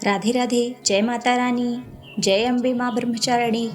राधे राधे। जय माता रानी, जय अम्बे माँ ब्रह्मचारिणी,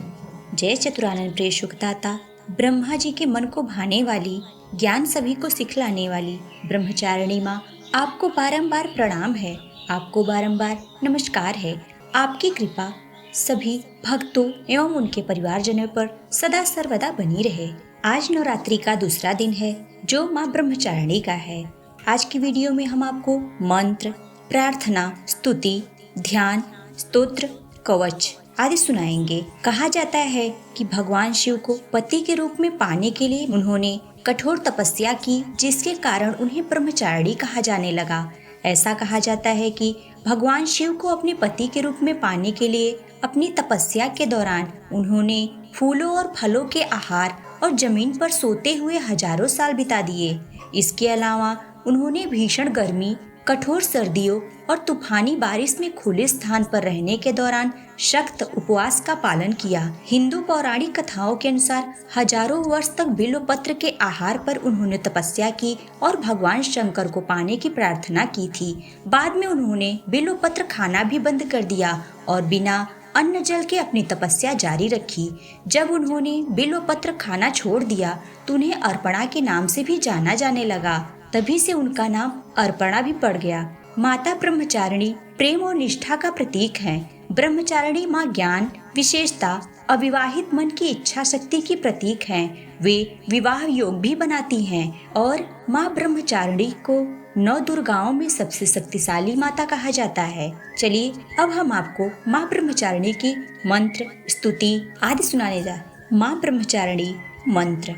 जय चतुरानंद प्रिय सुखदाता। ब्रह्मा जी के मन को भाने वाली, ज्ञान सभी को सिखलाने वाली ब्रह्मचारिणी माँ, आपको बारंबार प्रणाम है, आपको बारंबार नमस्कार है। आपकी कृपा सभी भक्तों एवं उनके परिवारजनों पर सदा सर्वदा बनी रहे। आज नवरात्रि का दूसरा दिन है जो माँ ब्रह्मचारिणी का है। आज की वीडियो में हम आपको मंत्र, प्रार्थना, स्तुति, ध्यान, स्तोत्र, कवच आदि सुनाएंगे। कहा जाता है कि भगवान शिव को पति के रूप में पाने के लिए उन्होंने कठोर तपस्या की, जिसके कारण उन्हें ब्रह्मचारिणी कहा जाने लगा। ऐसा कहा जाता है कि भगवान शिव को अपने पति के रूप में पाने के लिए अपनी तपस्या के दौरान उन्होंने फूलों और फलों के आहार और जमीन पर सोते हुए हजारों साल बिता दिए। इसके अलावा उन्होंने भीषण गर्मी, कठोर सर्दियों और तूफानी बारिश में खुले स्थान पर रहने के दौरान सख्त उपवास का पालन किया। हिंदू पौराणिक कथाओं के अनुसार हजारों वर्ष तक बिल्वपत्र के आहार पर उन्होंने तपस्या की और भगवान शंकर को पाने की प्रार्थना की थी। बाद में उन्होंने बिल्वपत्र खाना भी बंद कर दिया और बिना अन्न जल के अपनी तपस्या जारी रखी। जब उन्होंने बिल्वपत्र खाना छोड़ दिया तो उन्हें अर्पणा के नाम से भी जाना जाने लगा। तभी से उनका नाम अर्पणा भी पड़ गया। माता ब्रह्मचारिणी प्रेम और निष्ठा का प्रतीक है। ब्रह्मचारिणी माँ ज्ञान, विशेषता, अविवाहित मन की इच्छा शक्ति की प्रतीक हैं। वे विवाह योग भी बनाती हैं और माँ ब्रह्मचारिणी को 9 दुर्गाओं में सबसे शक्तिशाली माता कहा जाता है। चलिए अब हम आपको माँ ब्रह्मचारिणी की मंत्र, स्तुति आदि सुनाने जा। माँ ब्रह्मचारिणी मंत्र।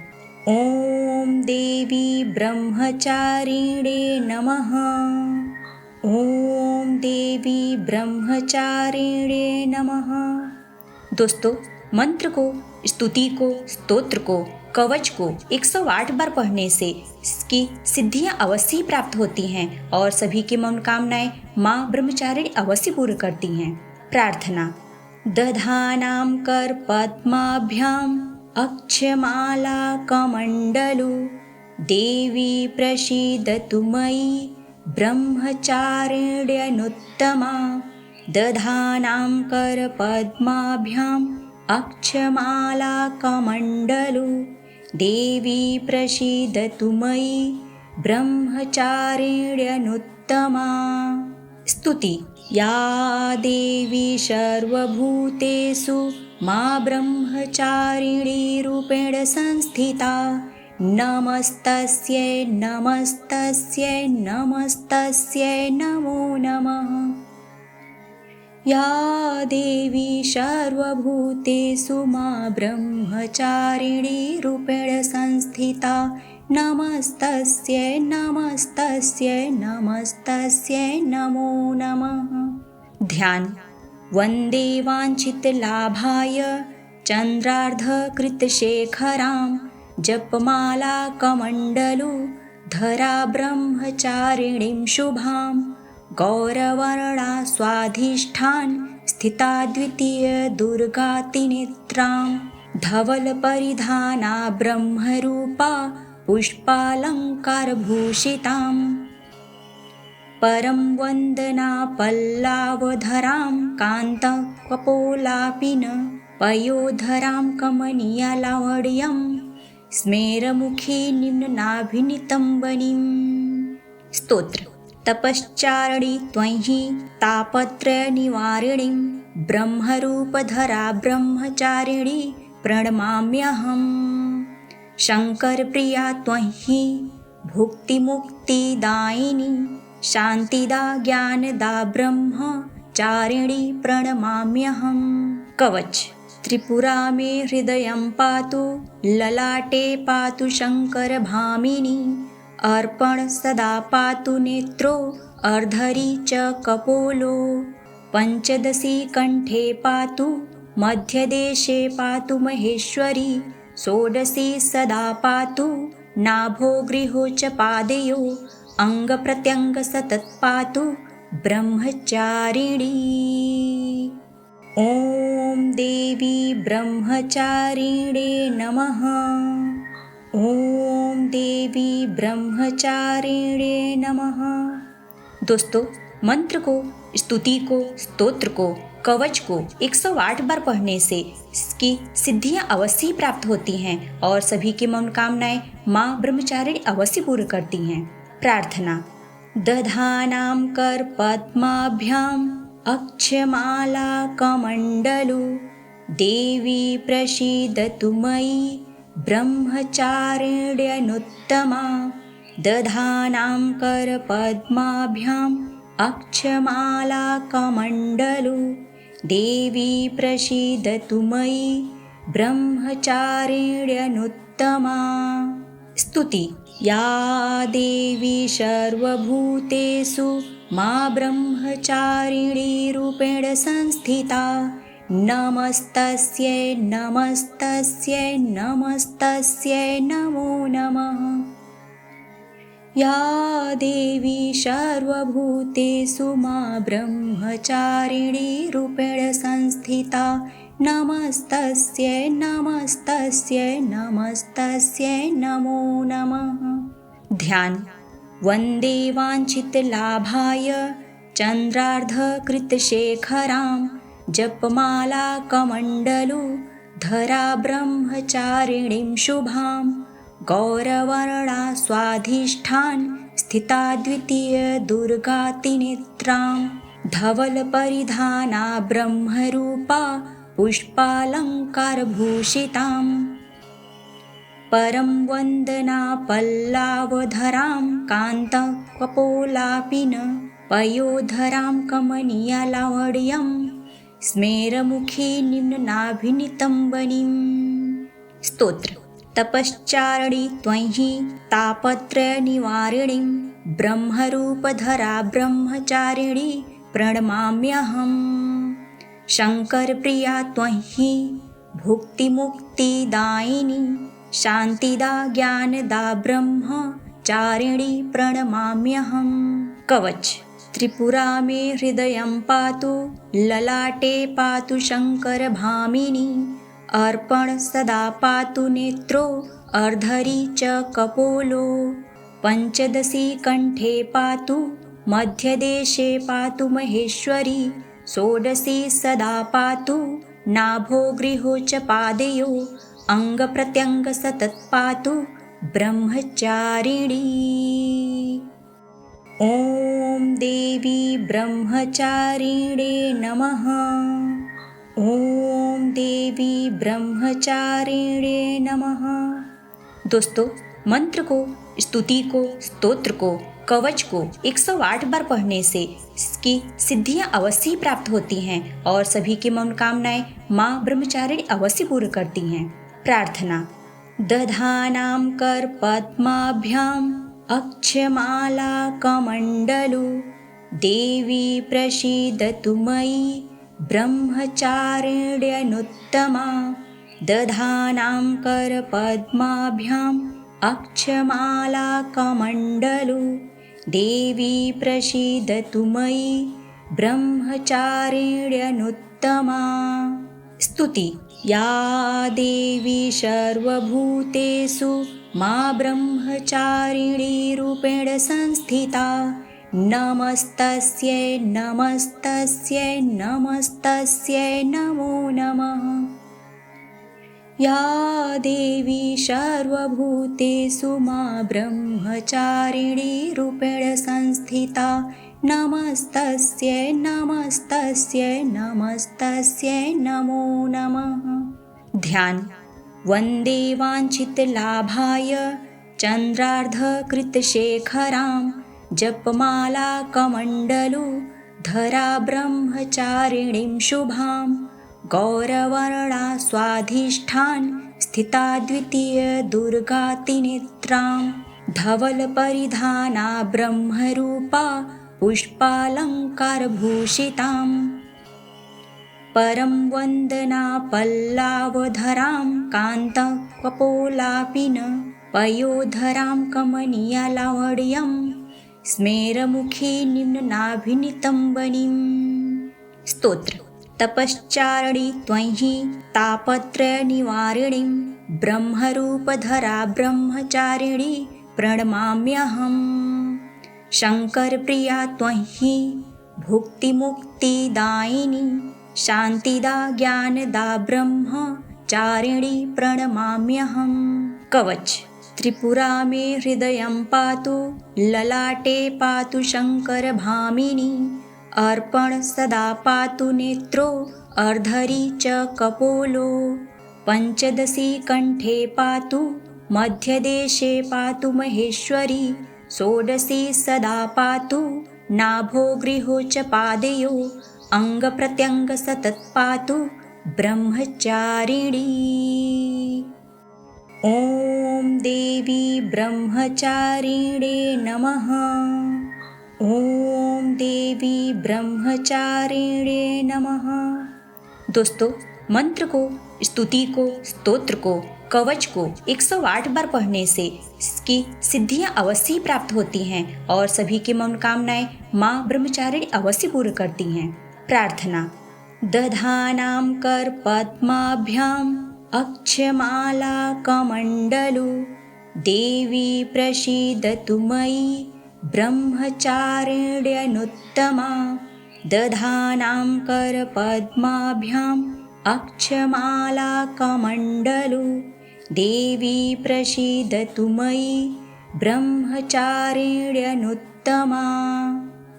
ओम देवी ब्रह्मचारिणे नमः। ओम देवी ब्रह्मचारिणे नमः। दोस्तों, मंत्र को, स्तुति को, स्तोत्र को, कवच को 108 बार पढ़ने से इसकी सिद्धियां अवश्य ही प्राप्त होती हैं और सभी की मनोकामनाएं माँ ब्रह्मचारिणी अवश्य पूर्ण करती हैं। प्रार्थना। दधानां कर पद्माभ्याम अक्षमाला कमंडलु देवी प्रसीदतु मयि ब्रह्मचारिण्यनुत्तमा। दधानां कर पद्माभ्याम अक्षमाला कमंडलु देवी प्रसीदतु मयि ब्रह्मचारिण्यनुत्तमा। स्तुति। या देवी सर्वभूतेषु माँ ब्रह्मचारिणी रूपेण संस्थिता। नमस्तस्यै नमस्तस्यै नमस्तस्यै नमो नमः। या देवी सर्वभूतेषु माँ ब्रह्मचारिणी रूपेण संस्थिता। नमस्तस्यै नमस्तस्यै नमस्तस्यै नमो नमः। ध्यान। वन्दे वाञ्छितलाभाय चन्द्रार्धकृतशेखरां जपमाला कमण्डलु धरा ब्रह्मचारिणीं शुभां। गौरवर्णा स्वाधिष्ठान स्थिता द्वितीय दुर्गातिनेत्रां। धवलपरिधाना ब्रह्मरूपा पुष्पालङ्कारभूषितां। परं वन्दना पल्लवधरां कान्तकपोलापिन पयोधरां कमनीयलावण्यं स्मेरमुखी निम्ननाभिनितम्बनीं। स्तोत्र। तपश्चारिणी त्वयि तापत्रयनिवारिणीं ब्रह्मरूपधरा ब्रह्मचारिणी प्रणमाम्यहम्। शङ्करप्रिया त्वयि भुक्तिमुक्तिदायिनी शान्तिदा ज्ञानदा ब्रह्मचारिणी प्रणमाम्यहम्। कवच। त्रिपुरा मे हृदयं पातु ललाटे पातु शङ्करभामिनी। अर्पण सदा पातु नेत्रो अर्धरी च कपोलो। पंचदशी कंठे पातु मध्यदेशे पातु महेश्वरी। षोडशी सदा पातु नाभो गृहो च पादयो। अंगप्रत्यंग सतत पातु ब्रह्मचारिणी। ओम देवी ब्रह्मचारिणे नमः। ओम देवी ब्रह्मचारिणे नमः। दोस्तों, मंत्र को स्तुति को, स्तोत्र को, कवच को 108 बार पढ़ने से इसकी सिद्धियां अवश्य ही प्राप्त होती हैं और सभी की मनोकामनाएं माँ ब्रह्मचारिणी अवश्य पूर्ण करती हैं। प्रार्थना। दधानां कर पद्माभ्याम अक्षमाला कमंडलु देवी प्रसीदतु मयि ब्रह्मचारिण्यनुत्तमा। दधानां कर पद्माभ्याम अक्षमाला कमंडलु देवी प्रसीदतु मयि ब्रह्मचारिण्यनुत्तमा। स्तुति। या देवी सर्वभूतेषु मां ब्रह्मचारिणी रूपेण संस्थिता नमस्तस्यै नमस्तस्यै नमस्तस्यै नमो नमः। या देवी सर्वभूतेषु मां ब्रह्मचारिणी रूपेण संस्थिता नमस्तस्यै नमस्तस्यै नमस्तस्यै नमो नमः। ध्यान। वन्दे वाञ्छितलाभाय चन्द्रार्धकृतशेखरां जपमाला कमण्डलु धरा ब्रह्मचारिणीं शुभां गौरवर्णा स्वाधिष्ठान स्थिता द्वितीय दुर्गातिनेत्रां धवलपरिधाना ब्रह्मरूपा पुष्पालङ्कारभूषितां परं वन्दना पल्लावधरां कान्तकपोलापिन पयोधरां कमनीयलावण्यं स्मेरमुखी निम्ननाभिनितम्बनीं। स्तोत्र। तपश्चारिणी त्वयि तापत्रयनिवारिणीं ब्रह्मरूपधरा ब्रह्मचारिणी प्रणमाम्यहम्। शङ्करप्रिया त्वयि भुक्तिमुक्तिदायिनी शान्तिदा ज्ञानदा ब्रह्मचारिणी प्रणमाम्यहम्। कवच। त्रिपुरा मे हृदयं पातु ललाटे पातु शङ्करभामिनी अर्पण सदा पातु नेत्रो अर्धरी च कपोलो पञ्चदशी कण्ठे पातु मध्यदेशे पातु महेश्वरी षोडशी सदा पातु नाभो गृहो च पादयो अङ्गप्रत्यङ्ग सतत पातु ब्रह्मचारिणी। ॐ देवी ब्रह्मचारिणे नमः। ॐ देवी ब्रह्मचारिणे नमः। दोस्तों, मंत्र को, स्तुति को, स्तोत्र को, कवच को 108 बार पढ़ने से इसकी सिद्धियां अवश्य ही प्राप्त होती हैं और सभी की मनोकामनाएं माँ ब्रह्मचारिणी अवश्य पूर्ण करती हैं। प्रार्थना। दधानां कर पद्माभ्याम अक्षमाला कमण्डलु देवी प्रसीदतु मयि ब्रह्मचारिण्यनुत्तमा। दधानां कर पद्माभ्याम अक्षमाला कमण्डलु देवी प्रसीदतु मयि ब्रह्मचारिण्यनुत्तमा। स्तुति। या देवी सर्वभूतेषु मां ब्रह्मचारिणी रूपेण संस्थिता नमस्तस्यै नमस्तस्यै नमस्तस्यै नमो नमः। या देवी सर्वभूतेषु मां ब्रह्मचारिणी रूपेण संस्थिता नमस्तस्यै नमस्तस्यै नमस्तस्यै नमो नमः। ध्यान। वन्दे वाञ्छितलाभाय चन्द्रार्धकृतशेखरां जपमाला कमण्डलु धरा ब्रह्मचारिणीं शुभां गौरवर्णा स्वाधिष्ठान स्थिता द्वितीय दुर्गातिनेत्रां धवलपरिधाना ब्रह्मरूपा पुष्पालङ्कारभूषितां परं वन्दना पल्लावधरां कान्तकपोलापिन पयोधरां कमनीयलावण्यं स्मेरमुखी निम्ननाभिनितम्बनीं। स्तोत्र। तपश्चारिणी त्वयि तापत्रयनिवारिणीं ब्रह्मरूपधरा ब्रह्मचारिणी प्रणमाम्यहम्। शङ्करप्रिया त्वयि भुक्तिमुक्तिदायिनी शान्तिदा ज्ञानदा ब्रह्मचारिणी प्रणमाम्यहम्। कवच। त्रिपुरा मे हृदयं पातु ललाटे पातु शङ्करभामिनी अर्पण सदा पातु नेत्रो अर्धरी च कपोलो पञ्चदशी कण्ठे पातु मध्यदेशे पातु महेश्वरी षोडशी सदा पातु नाभो गृहो च पादयो अङ्गप्रत्यङ्ग सतत पातु ब्रह्मचारिणी। ॐ देवी ब्रह्मचारिणे नमः। ॐ देवी ब्रह्मचारिणे नमः। दोस्तों, मंत्र को, स्तुति को, स्तोत्र को, कवच को 108 बार पढ़ने से इसकी सिद्धियां अवश्य ही प्राप्त होती हैं और सभी की मनोकामनाएं माँ ब्रह्मचारिणी अवश्य पूर्ण करती हैं। प्रार्थना। दधानां कर पद्माभ्याम् अक्षमाला कमण्डलु देवी प्रसीदतु मयि ब्रह्मचारिण्यनुत्तमा। दधानां कर पद्माभ्याम् अक्षमाला कमण्डलु देवी प्रसीदतु मयि ब्रह्मचारिण्यनुत्तमा।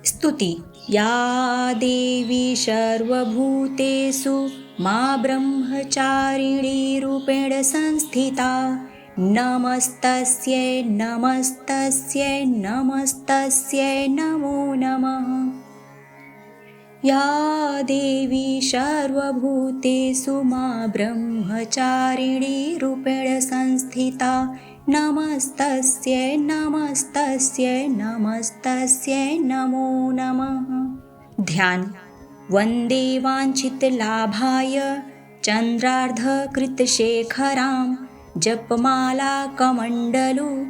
स्तुति। या देवी सर्वभूतेषु मा ब्रह्मचारिणी रूपेण संस्थिता नमस्तस्यै नमस्तस्यै नमस्तस्यै नमो नमः। या देवी सर्वभूतेषु मा ब्रह्मचारिणी रूपेण संस्थिता नमस्तस्यै नमस्तस्यै नमस्तस्यै नमो नमः। ध्यान। वन्दे वाञ्छितलाभाय चन्द्रार्धकृतशेखरां जपमाला कमण्डलु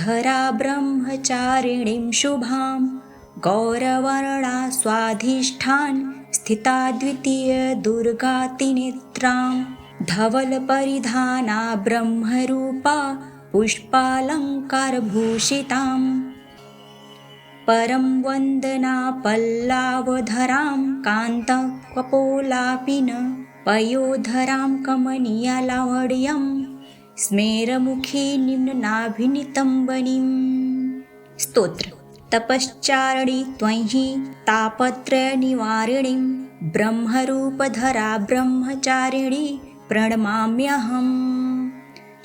धरा ब्रह्मचारिणीं शुभां गौरवर्णा स्वाधिष्ठान स्थिता द्वितीय दुर्गातिनेत्रां धवलपरिधाना ब्रह्मरूपा पुष्पालङ्कारभूषितां परं वन्दना पल्लावधरां कान्तकपोलापिन पयोधरां कमनीयलावण्यं स्मेरमुखी निम्ननाभिनितम्बनीम्। स्तोत्र। तपश्चारिणी त्वयि तापत्रयनिवारिणीं ब्रह्मरूपधरा ब्रह्मचारिणी प्रणमाम्यहम्।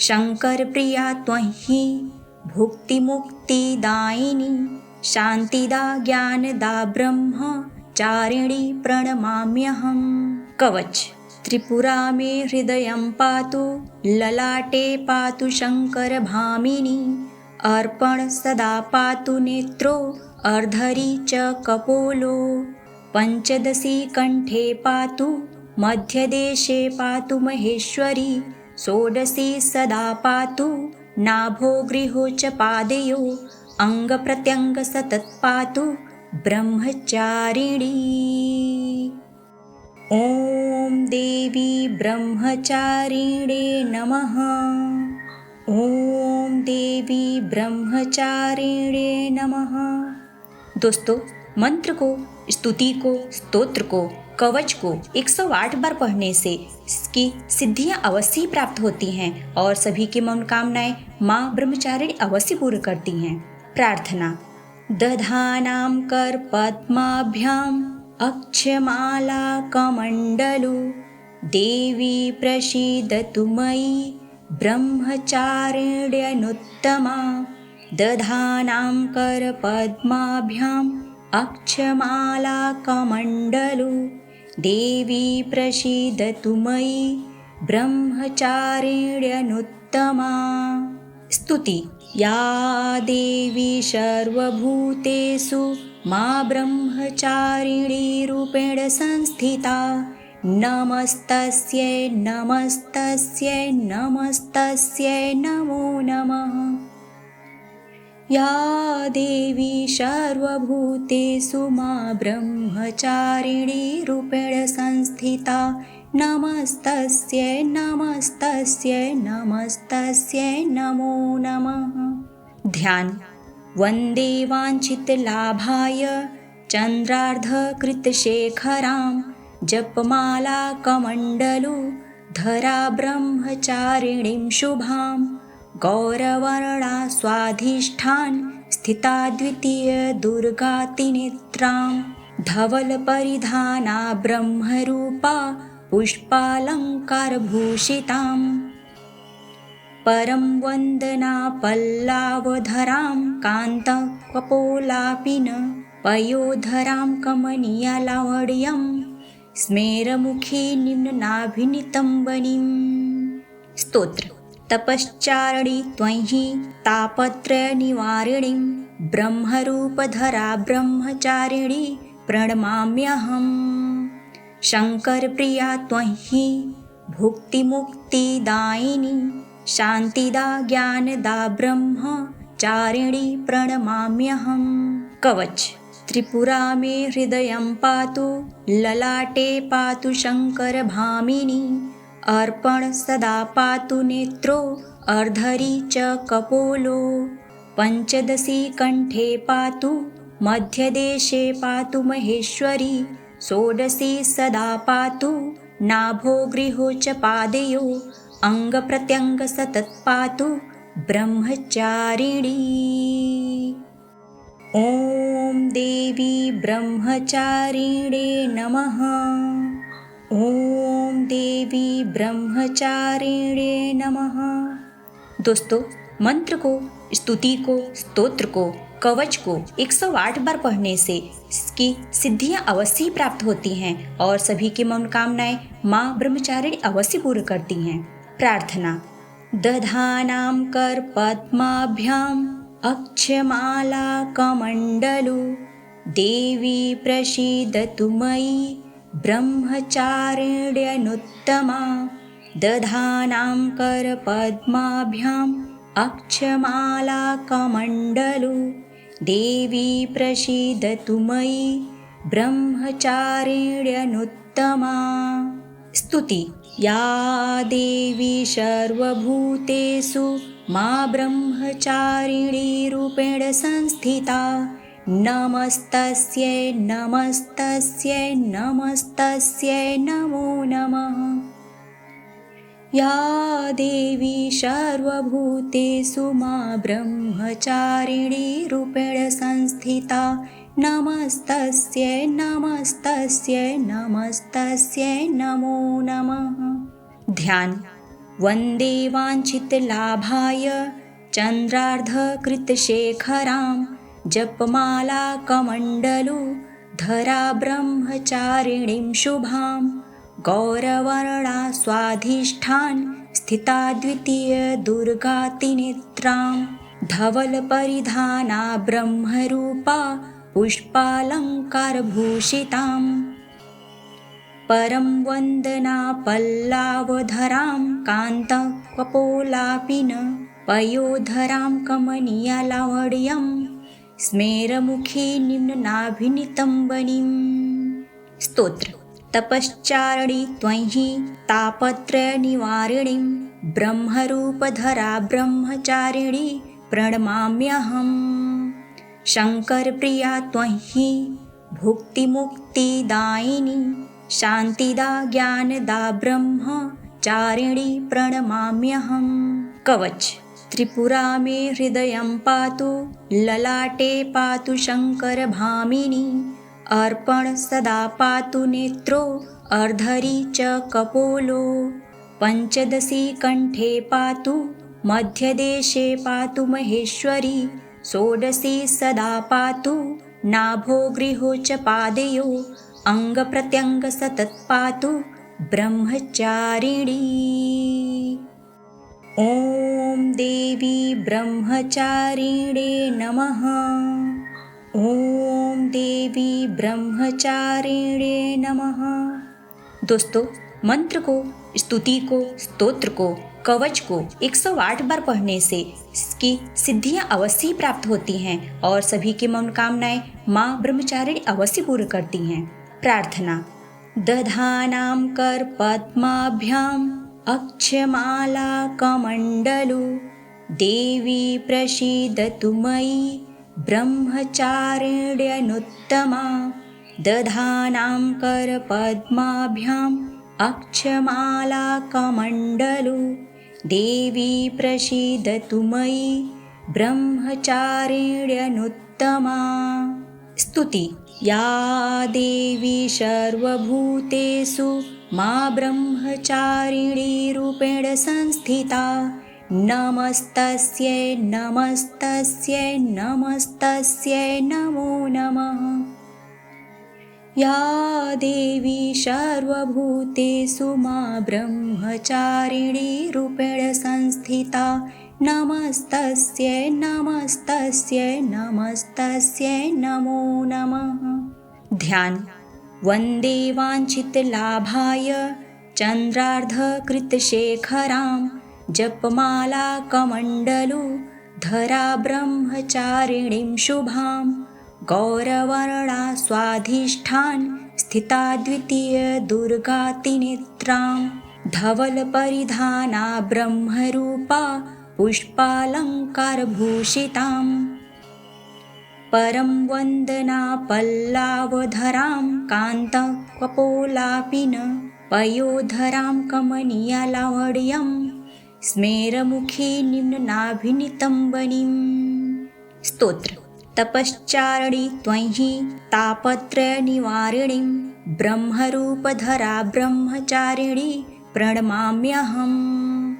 शङ्करप्रिया त्वयि भुक्तिमुक्तिदायिनी शान्तिदा ज्ञानदा ब्रह्मचारिणी प्रणमाम्यहम्। कवच। त्रिपुरा मे हृदयं पातु ललाटे पातु शङ्करभामिनी अर्पण सदा पातु नेत्रो अर्धरी च कपोलो पञ्चदशी कण्ठे पातु मध्यदेशे पातु महेश्वरी षोडशी सदा पातु नाभो गृहो च पादयो अङ्गप्रत्यङ्ग सतत पातु ब्रह्मचारिणी। ॐ देवी ब्रह्मचारिणे नमः। ॐ देवी ब्रह्मचारिणे नमः। दोस्तों, मंत्र को, स्तुति को, स्तोत्र को, कवच को 108 बार पढ़ने से इसकी सिद्धियां अवश्य ही प्राप्त होती हैं और सभी की मनोकामनाएं माँ ब्रह्मचारिणी अवश्य पूर्ण करती हैं। प्रार्थना। दधानां कर पद्माभ्याम् अक्षमाला कमण्डलु देवी प्रसीदतु मयि ब्रह्मचारिण्यनुत्तमा। दधानां कर पद्माभ्याम् अक्षमाला कमण्डलु देवी प्रसीदतु मयि ब्रह्मचारिण्यनुत्तमा। स्तुति। या देवी सर्वभूतेषु मा ब्रह्मचारिणी रूपेण संस्थिता नमस्तस्यै नमस्तस्यै नमस्तस्यै नमो नमः। या देवी सर्वभूतेषु मा ब्रह्मचारिणी रूपेण संस्थिता नमस्तस्यै नमस्तस्यै नमस्तस्यै नमो नमः। ध्यान। वन्दे वाञ्छितलाभाय चन्द्रार्धकृतशेखरां जपमाला कमण्डलु धरा ब्रह्मचारिणीं शुभां गौरवर्णा स्वाधिष्ठान स्थिता द्वितीय दुर्गातिनेत्रां धवलपरिधाना ब्रह्मरूपा पुष्पालङ्कारभूषितां परं वन्दना पल्लावधरां कान्तकपोलापिन पयोधरां कमनीयालावड्यं स्मेरमुखी निम्ननाभिनितम्बनीं। स्तोत्र। तपश्चारिणी त्वयि तापत्रयनिवारिणीं ब्रह्मरूपधरा ब्रह्मचारिणी प्रणमाम्यहम्। शङ्करप्रिया त्वयि भुक्तिमुक्तिदायिनी शान्तिदा ज्ञानदा ब्रह्मचारिणी प्रणमाम्यहम्। कवच। त्रिपुरा मे हृदयं पातु ललाटे पातु शङ्करभामिनी अर्पण सदा पातु नेत्रो अर्धरी च कपोलो पञ्चदशी कण्ठे पातु मध्यदेशे पातु महेश्वरी षोडशी सदा पातु नाभो गृहो च पादयो अङ्गप्रत्यङ्ग सतत पातु ब्रह्मचारिणी। ॐ देवी ब्रह्मचारिणे नमः। ॐ देवी ब्रह्मचारिणे नमः। दोस्तों, मंत्र को, स्तुति को, स्तोत्र को, कवच को 108 बार पढ़ने से इसकी सिद्धियां अवश्य प्राप्त होती हैं और सभी की मनोकामनाएं माँ ब्रह्मचारिणी अवश्य पूर्ण करती हैं। प्रार्थना। दधानां कर पद्माभ्याम अक्षमाला कमण्डलु देवी प्रसीदतु मयि ब्रह्मचारिण्यनुत्तमा। दधानां कर पद्माभ्याम अक्षमाला कमण्डलु देवी प्रसीदतु मयि ब्रह्मचारिण्यनुत्तमा। स्तुति। या देवी सर्वभूतेषु मा ब्रह्मचारिणी रूपेण संस्थिता नमस्तस्यै नमस्तस्यै नमस्तस्यै नमो नमः। या देवी सर्वभूतेषु मा ब्रह्मचारिणी रूपेण संस्थिता नमस्तस्यै नमस्तस्यै नमस्तस्यै नमो नमः। ध्यान। वन्दे वाञ्छितलाभाय चन्द्रार्धकृतशेखरां जपमाला कमण्डलु धरा ब्रह्मचारिणीं शुभां गौरवर्णा स्वाधिष्ठान स्थिता द्वितीय दुर्गातिनेत्रां धवलपरिधाना ब्रह्मरूपा पुष्पालङ्कारभूषितां परं वन्दना पल्लावधरां कान्तकपोलापिन पयोधरां कमनीयालावड्यं स्मेरमुखी निम्ननाभिनितम्बनीं। स्तोत्र। तपश्चारिणी त्वयि तापत्रयनिवारिणीं ब्रह्मरूपधरा ब्रह्मचारिणी प्रणमाम्यहम्। शङ्करप्रिया त्वयि भुक्तिमुक्तिदायिनी शान्तिदा ज्ञानदा ब्रह्मचारिणी प्रणमाम्यहम्। कवच। त्रिपुरा मे हृदयं पातु ललाटे पातु शङ्करभामिनी अर्पण सदा पातु नेत्रो अर्धरी च कपोलो पञ्चदशी कण्ठे पातु मध्यदेशे पातु महेश्वरी षोडशी सदा पातु नाभो गृहो च पादयो अङ्गप्रत्यङ्ग सतत पातु ब्रह्मचारिणी। ॐ देवी ब्रह्मचारिणे नमः। ॐ देवी ब्रह्मचारिणे नमः। दोस्तों, मंत्र को, स्तुति को, स्तोत्र को, कवच को 108 बार पढ़ने से इसकी सिद्धियां अवश्य प्राप्त होती हैं और सभी की मनोकामनाएं माँ ब्रह्मचारिणी अवश्य पूर्ण करती हैं। प्रार्थना। दधानां कर पद्माभ्याम अक्षमाला कमण्डलु देवी प्रसीदतु मयि ब्रह्मचारिण्यनुत्तमा दधानां करपद्माभ्याम् अक्षमालाकमण्डलु देवी प्रसीदतु मयि ब्रह्मचारिण्यनुत्तमा। स्तुति। या देवी सर्वभूतेषु मा ब्रह्मचारिणी रूपेण संस्थिता नमस्तस्यै नमस्तस्यै नमस्तस्यै नमो नमः। या देवी सर्वभूतेषु मा ब्रह्मचारिणी रूपेण संस्थिता नमस्तस्यै नमस्तस्यै नमस्तस्यै नमो नमः। ध्यान। वन्दे वाञ्छितलाभाय चन्द्रार्धकृतशेखरां जपमालाकमण्डलु धरा ब्रह्मचारिणीं शुभां गौरवर्णा स्वाधिष्ठान स्थिता द्वितीय दुर्गातिनेत्रां धवलपरिधाना ब्रह्मरूपा पुष्पालङ्कारभूषितां परं वन्दना पल्लावधरां कान्तकपोलापिन पयोधरां कमनीयलावण्यं स्मेरमुखी निम्ननाभिनितम्बनीम्। स्तोत्र। तपश्चारिणी त्वयि तापत्रयनिवारिणीं ब्रह्मरूपधरा ब्रह्मचारिणी प्रणमाम्यहम्।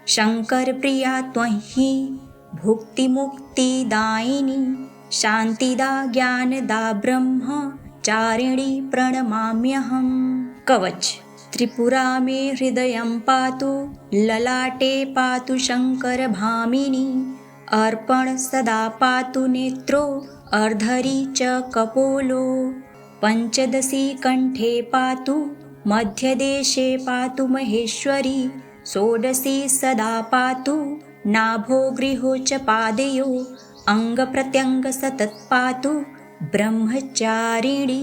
शङ्करप्रिया त्वयि भुक्तिमुक्तिदायिनी शान्तिदा ज्ञानदा ब्रह्मचारिणी प्रणमाम्यहम्। कवच। त्रिपुरा मे हृदयं पातु ललाटे पातु शङ्करभामिनी अर्पण सदा पातु नेत्रो अर्धरी च कपोलो पञ्चदशी कण्ठे पातु मध्यदेशे पातु महेश्वरी षोडशी सदा पातु नाभो गृहो च पादयो अङ्गप्रत्यङ्ग सतत पातु ब्रह्मचारिणी।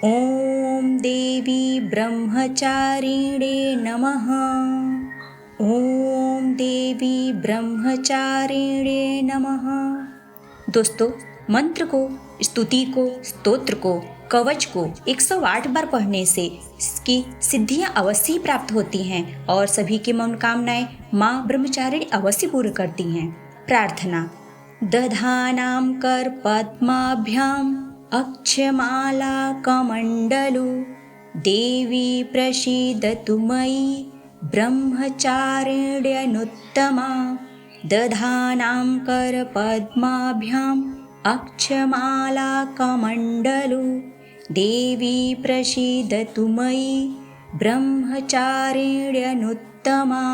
ॐ देवी ब्रह्मचारिणे नमः। ॐ देवी ब्रह्मचारिणे नमः। दोस्तों, मंत्र को, स्तुति को, स्तोत्र को, कवच को 108 बार पढ़ने से इसकी सिद्धियां अवश्य ही प्राप्त होती हैं और सभी की मनोकामनाएं माँ ब्रह्मचारिणी अवश्य पूर्ण करती हैं। प्रार्थना। दधानां कर पद्माभ्याम् अक्षमालाकमण्डलु देवी प्रसीदतु मयि ब्रह्मचारिण्यनुत्तमा दधानां करपद्माभ्याम् अक्षमालाकमण्डलु देवी प्रसीदतु मयि ब्रह्मचारिण्यनुत्तमा।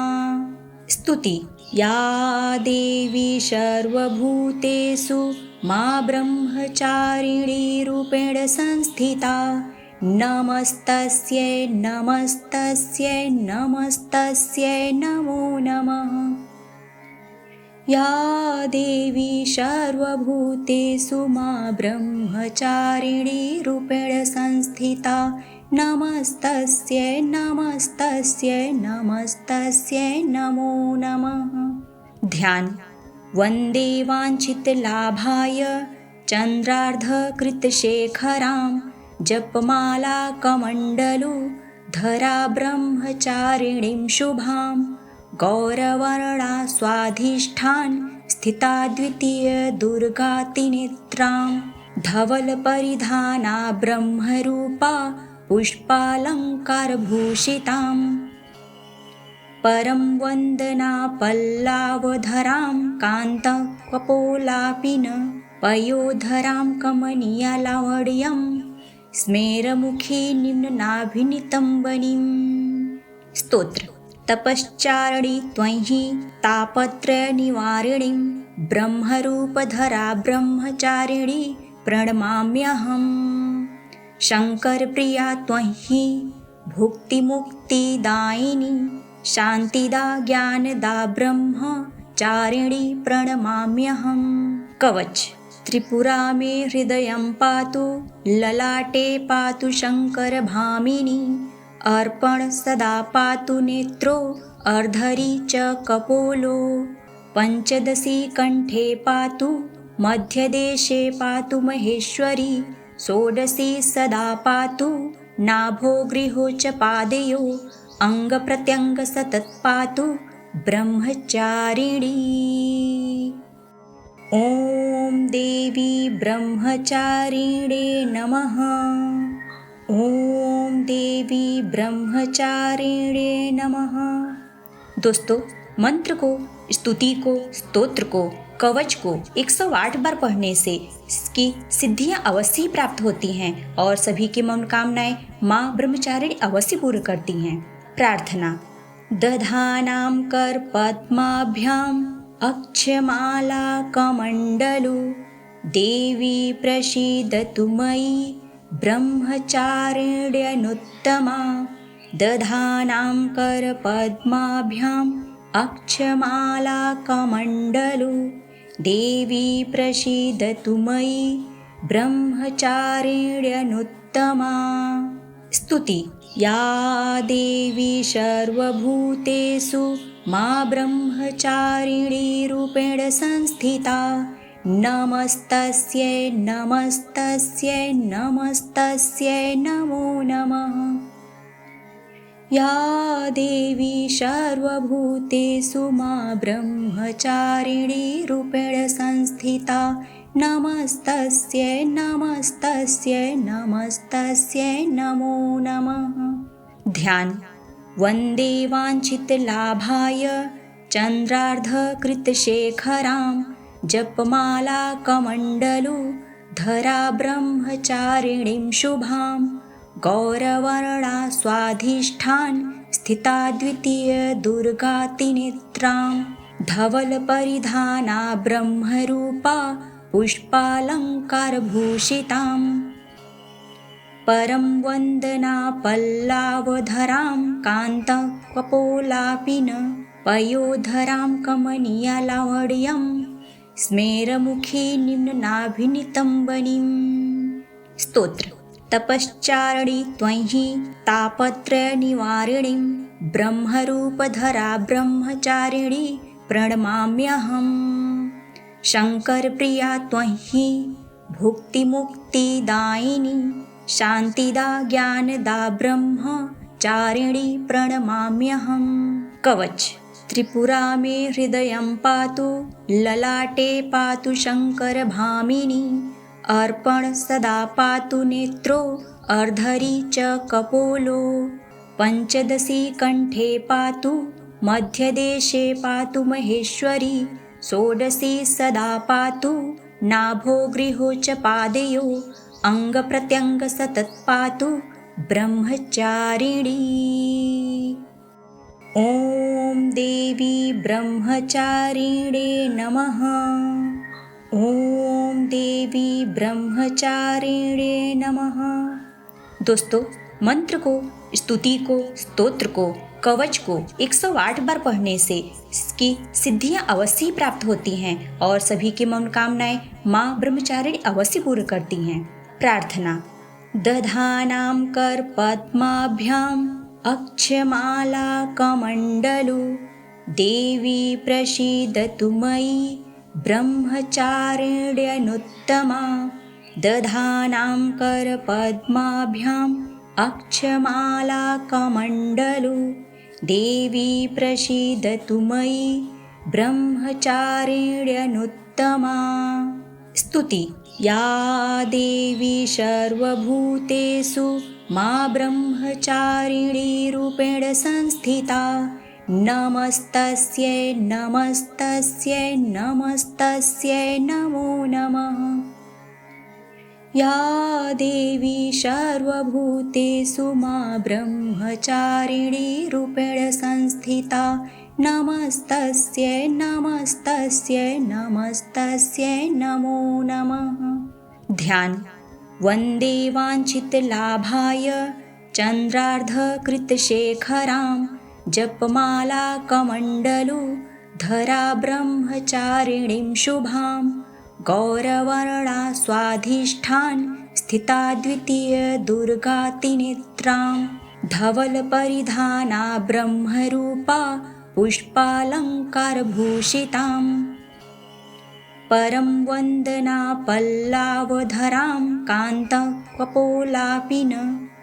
स्तुति। या देवी सर्वभूतेषु मा ब्रह्मचारिणी रूपेण संस्थिता नमस्तस्यै नमस्तस्यै नमस्तस्यै नमो नमः। या देवी सर्वभूतेषु मा ब्रह्मचारिणी रूपेण संस्थिता नमस्तस्यै नमस्तस्यै नमस्तस्यै नमो नमः। ध्यान। वन्दे वाञ्छितलाभाय चन्द्रार्धकृतशेखरां जपमालाकमण्डलु धरा ब्रह्मचारिणीं शुभां गौरवर्णा स्वाधिष्ठान स्थिता द्वितीय दुर्गातिनेत्रां धवलपरिधाना ब्रह्मरूपा पुष्पालङ्कारभूषितां परं वन्दना पल्लावधरां कान्तकपोलापिन पयोधरां कमनीयलावण्यं स्मेरमुखी निम्ननाभिनितम्बनीम्। स्तोत्र। तपश्चारिणी त्वयि तापत्रयनिवारिणीं ब्रह्मरूपधरा ब्रह्मचारिणी प्रणमाम्यहम्। शङ्करप्रिया त्वयि भुक्तिमुक्तिदायिनी शान्तिदा ज्ञानदा ब्रह्मचारिणी प्रणमाम्यहम्। कवच। त्रिपुरा मे हृदयं पातु ललाटे पातु शङ्करभामिनी अर्पण सदा पातु नेत्रो अर्धरी च कपोलो पञ्चदशी कण्ठे पातु मध्यदेशे पातु महेश्वरी षोडशी सदा पातु नाभो गृहो च पादयो अङ्गप्रत्यङ्ग सतत पातु ब्रह्मचारिणी। ॐ देवी ब्रह्मचारिणे नमः। ॐ देवी ब्रह्मचारिणे नमः। दोस्तों, मंत्र को, स्तुति को, स्तोत्र को, कवच को 108 बार पढ़ने से इसकी सिद्धियां अवश्य प्राप्त होती हैं और सभी की मनोकामनाएं माँ ब्रह्मचारिणी अवश्य पूर्ण करती हैं। प्रार्थना। दधानां कर पद्माभ्याम् अक्षमाला कमण्डलु देवी प्रसीदतु मयि ब्रह्मचारिण्यनुत्तमा। दधानां कर पद्माभ्याम् अक्षमाला कमण्डलु देवी प्रसीदतु मयि ब्रह्मचारिण्यनुत्तमा। स्तुति। या देवी सर्वभूतेषु मा ब्रह्मचारिणी रूपेण संस्थिता नमस्तस्यै नमस्तस्यै नमस्तस्यै नमो नमः। या देवी सर्वभूतेषु मा ब्रह्मचारिणी रूपेण संस्थिता नमस्तस्यै नमस्तस्यै नमस्तस्यै नमो नमः। ध्यान। वन्दे वाञ्छितलाभाय चन्द्रार्धकृतशेखरां जपमाला कमण्डलु धरा ब्रह्मचारिणीं शुभां गौरवर्णा स्वाधिष्ठान स्थिता द्वितीय दुर्गातिनेत्रां धवलपरिधाना ब्रह्मरूपा पुष्पालङ्कारभूषिताम् परं वन्दना पल्लावधरां कान्तकपोलापिन पयोधरां कमनीयलावण्यं स्मेरमुखी निम्ननाभिनितम्बनीम्। स्तोत्र। तपश्चारिणी त्वयि तापत्रयनिवारिणीं ब्रह्मरूपधरा ब्रह्मचारिणी प्रणमाम्यहम्। शङ्करप्रिया त्वयि भुक्तिमुक्तिदायिनी शान्तिदा ज्ञानदा ब्रह्मचारिणी प्रणमाम्यहम्। कवच। त्रिपुरा मे हृदयं पातु ललाटे पातु शङ्करभामिनी अर्पण सदा पातु नेत्रो अर्धरी च कपोलो पञ्चदशी कण्ठे पातु मध्यदेशे पातु महेश्वरी षोडशी सदा पातु नाभो गृहो च पादयो अङ्गप्रत्यङ्ग सतत पातु ब्रह्मचारिणी। ॐ देवी ब्रह्मचारिणे नमः। ॐ देवी ब्रह्मचारिणे नमः। दोस्तों, मंत्र को, स्तुति को, स्तोत्र को, कवच को 108 बार पढ़ने से इसकी सिद्धियां अवश्य प्राप्त होती हैं और सभी की मनोकामनाएं माँ ब्रह्मचारिणी अवश्य पूर्ण करती हैं। प्रार्थना। दधानां कर पद्माभ्याम् अक्षमाला कमण्डलु देवी प्रसीदतु मयि ब्रह्मचारिण्यनुत्तमा। दधानां कर पद्माभ्याम् अक्षमाला कमण्डलु देवी प्रसीदतु मयि ब्रह्मचारिण्यनुत्तमा। स्तुति। या देवी सर्वभूतेषु मा ब्रह्मचारिणी रूपेण संस्थिता नमस्तस्यै नमस्तस्यै नमस्तस्यै नमो नमः। या देवी सर्वभूतेषु मा ब्रह्मचारिणी रूपेण संस्थिता नमस्तस्यै नमस्तस्यै नमस्तस्यै नमो नमः। ध्यान। वन्दे वाञ्छितलाभाय चन्द्रार्धकृतशेखरां जपमाला कमण्डलु धरा ब्रह्मचारिणीं शुभां गौरवर्णा स्वाधिष्ठान स्थिता द्वितीय दुर्गातिनेत्रां धवलपरिधाना ब्रह्मरूपा पुष्पालङ्कारभूषिताम् परं वन्दना पल्लावधरां कान्तकपोलापिन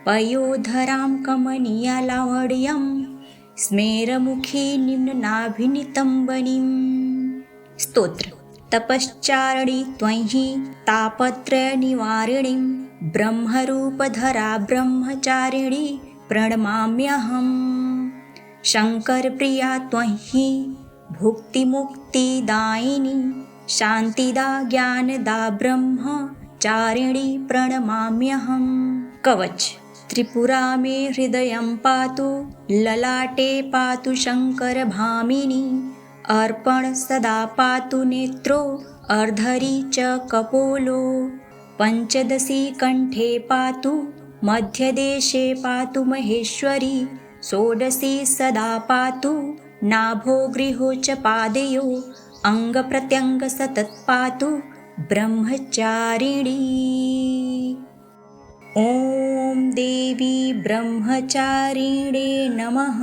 पयोधरां कमनीयालावड्यं स्मेरमुखी निम्ननाभिनितम्बनीम्। स्तोत्र। तपश्चारिणी त्वयि तापत्रयनिवारिणीं ब्रह्मरूपधरा ब्रह्मचारिणी प्रणमाम्यहम्। शङ्करप्रिया त्वयि भुक्तिमुक्तिदायिनी शान्तिदा ज्ञानदा ब्रह्मचारिणी प्रणमाम्यहम्। कवच। त्रिपुरा मे हृदयं पातु ललाटे पातु शङ्करभामिनी अर्पण सदा पातु नेत्रो अर्धरी च कपोलो पञ्चदशी कण्ठे पातु मध्यदेशे पातु महेश्वरी षोडशी सदा पातु नाभो गृहो च पादयो अङ्गप्रत्यङ्ग सतत पातु ब्रह्मचारिणी। ॐ देवी ब्रह्मचारिणे नमः।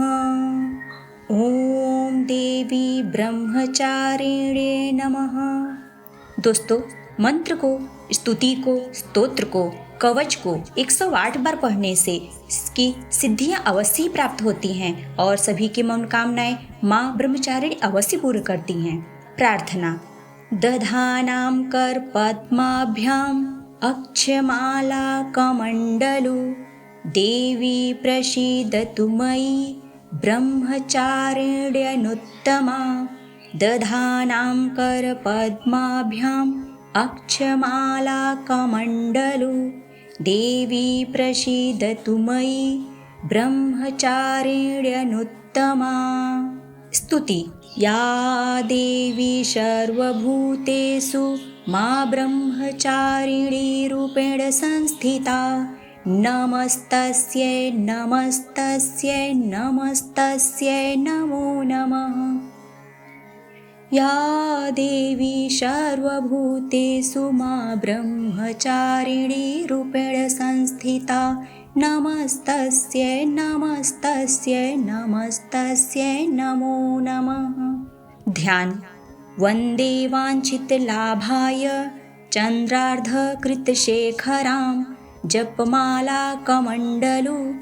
ॐ देवी ब्रह्मचारिणे नमः। दोस्तों, मंत्र को, स्तुति को, स्तोत्र को, कवच को 108 बार पढ़ने से इसकी सिद्धियां अवश्य ही प्राप्त होती हैं और सभी की मनोकामनाएं माँ ब्रह्मचारिणी अवश्य पूर्ण करती हैं। प्रार्थना। दधानां कर पद्माभ्याम् अक्षमाला कमण्डलु देवी प्रसीदतु मयि ब्रह्मचारिण्यनुत्तमा। दधानां कर पद्माभ्याम् अक्षमाला कमण्डलु देवी प्रसीदतु मयि ब्रह्मचारिण्यनुत्तमा। स्तुति। या देवी सर्वभूतेषु मा ब्रह्मचारिणी रूपेण संस्थिता नमस्तस्यै नमस्तस्यै नमस्तस्यै नमो नमः। या देवी सर्वभूतेषु मा ब्रह्मचारिणी रूपेण संस्थिता नमस्तस्यै नमस्तस्यै नमस्तस्यै नमो नमः। ध्यान। वन्दे वाञ्छितलाभाय चन्द्रार्धकृतशेखरां जपमाला कमण्डलु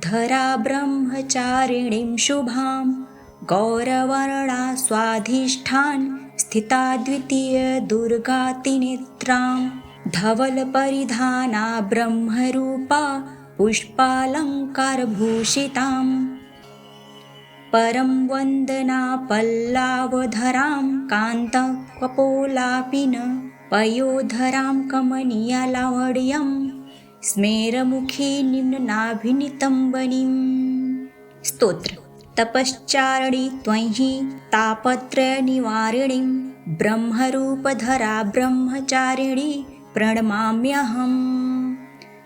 धरा ब्रह्मचारिणीं शुभां गौरवर्णा स्वाधिष्ठान स्थिता द्वितीय दुर्गातिनेत्रां धवलपरिधाना ब्रह्मरूपा पुष्पालङ्कारभूषिताम् परं वन्दना पल्लावधरां कान्तकपोलापिन पयोधरां कमनीयालावड्यं स्मेरमुखी निम्ननाभिनितम्बनीम्। स्तोत्र। तपश्चारिणी त्वयि तापत्रयनिवारिणीं ब्रह्मरूपधरा ब्रह्मचारिणी प्रणमाम्यहम्।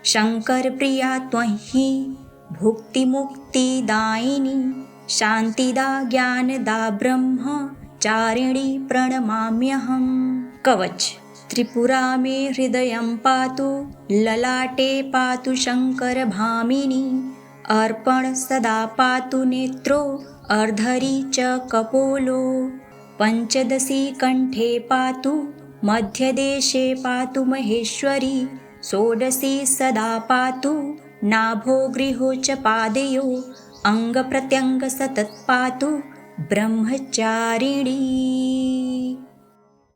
शङ्करप्रिया त्वयि भुक्तिमुक्तिदायिनी शान्तिदा ज्ञानदा ब्रह्मचारिणी प्रणमाम्यहम्। कवच। त्रिपुरा मे हृदयं पातु ललाटे पातु शङ्करभामिनी अर्पण सदा पातु नेत्रो अर्धरी च कपोलो पञ्चदशी कण्ठे पातु मध्यदेशे पातु महेश्वरी षोडशी सदा पातु नाभो गृहो च पादयो अङ्गप्रत्यङ्ग सतत पातु ब्रह्मचारिणी।